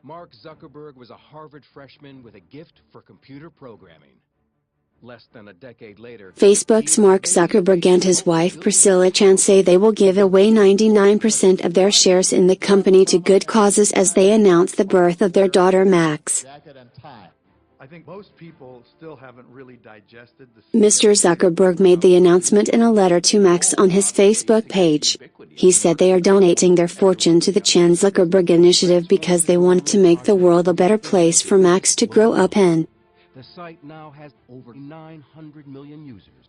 Mark Zuckerberg was a Harvard freshman with a gift for computer programming. Less than a decade later, Facebook's Mark Zuckerberg and his wife Priscilla Chan say they will give away 99% of their shares in the company to good causes as they announce the birth of their daughter Max. I think most people still haven't really digested Mr. Zuckerberg made the announcement in a letter to Max on his Facebook page. He said they are donating their fortune to the Chan Zuckerberg Initiative because they want to make the world a better place for Max to grow up in. The site now has over 900 million users.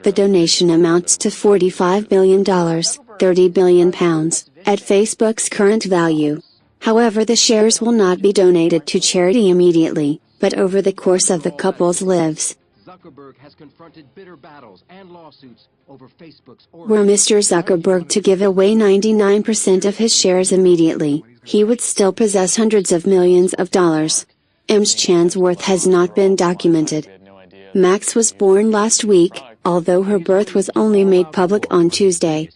The donation amounts to $45 billion, £30 billion, at Facebook's current value. However, the shares will not be donated to charity immediately, but over the course of the couple's lives. Zuckerberg has confronted bitter battles and lawsuits over Facebook's Were Mr. Zuckerberg to give away 99% of his shares immediately, he would still possess hundreds of millions of dollars. Chan's worth has not been documented. Max was born last week, although her birth was only made public on Tuesday.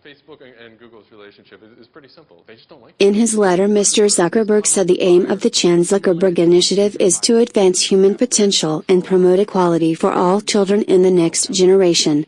Facebook and Google's relationship is pretty simple. They just don't like In his letter, Mr. Zuckerberg said the aim of the Chan Zuckerberg Initiative is to advance human potential and promote equality for all children in the next generation.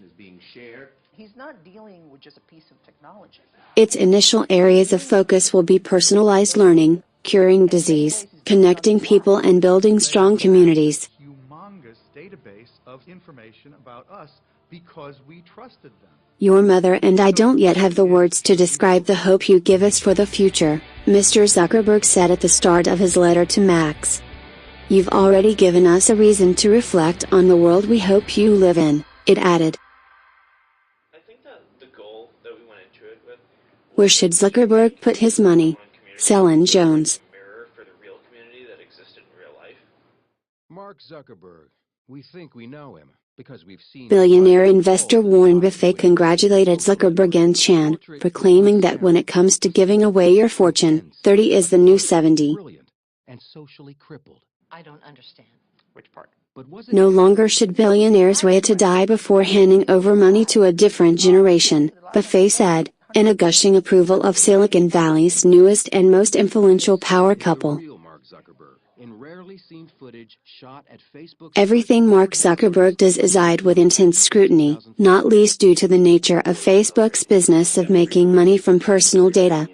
He's not dealing with just a piece of technology. Its initial areas of focus will be personalized learning, curing disease, connecting people and building strong communities. Humongous database of information about us because we trusted them. Your mother and I don't yet have the words to describe the hope you give us for the future, Mr. Zuckerberg said at the start of his letter to Max. You've already given us a reason to reflect on the world we hope you live in, it added. I think that the goal that we went into it with. Where should Zuckerberg put his money? Selin Jones. For the real community that existed in real life. Mark Zuckerberg. We think we know him because we've seen. Billionaire investor Warren Buffett congratulated Zuckerberg and Chan, proclaiming that when it comes to giving away your fortune, 30 is the new 70. Brilliant and socially crippled. I don't understand. Which part? No longer should billionaires wait to die before handing over money to a different generation, Buffett said, in a gushing approval of Silicon Valley's newest and most influential power couple. Everything Mark Zuckerberg does is eyed with intense scrutiny, not least due to the nature of Facebook's business of making money from personal data.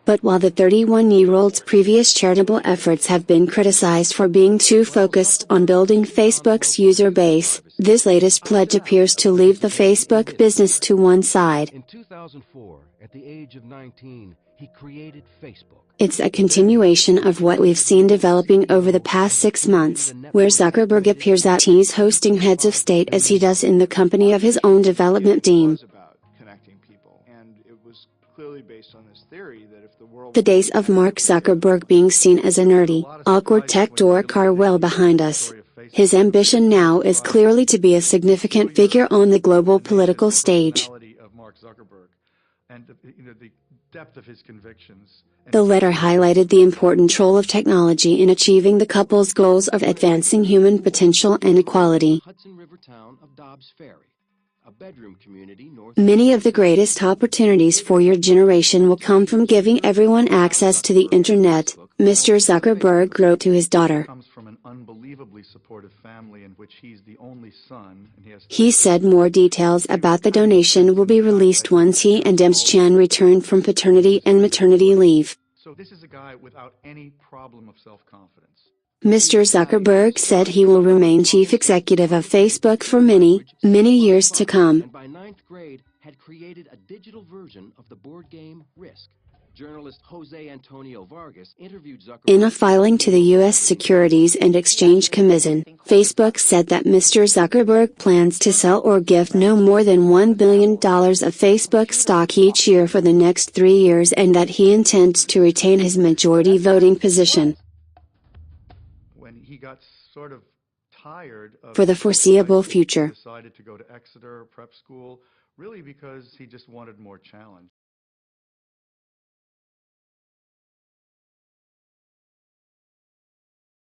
But while the 31-year-old's previous charitable efforts have been criticized for being too focused on building Facebook's user base, this latest pledge appears to leave the Facebook business to one side. In 2004, at the age of 19, he created Facebook. It's a continuation of what we've seen developing over the past 6 months, where Zuckerberg appears at he's hosting heads of state as he does in the company of his own development team. The days of Mark Zuckerberg being seen as a nerdy, awkward tech dork are well behind us. His ambition now is clearly to be a significant figure on the global political stage. The letter highlighted the important role of technology in achieving the couple's goals of advancing human potential and equality. Many of the greatest opportunities for your generation will come from giving everyone access to the internet, Mr. Zuckerberg wrote to his daughter. He said more details about the donation will be released once he and Chan return from paternity and maternity leave. So this is a guy without any problem of self-confidence. Mr. Zuckerberg said he will remain chief executive of Facebook for many, many years to come. And by 9th grade, had created a digital version of the board game Risk. Journalist Jose Antonio Vargas interviewed Zuckerberg. In a filing to the U.S. Securities and Exchange Commission, Facebook said that Mr. Zuckerberg plans to sell or gift no more than $1 billion of Facebook stock each year for the next 3 years and that he intends to retain his majority voting position. He got sort of tired of for the foreseeable future. Decided to go to Exeter prep school, really because he just wanted more challenge.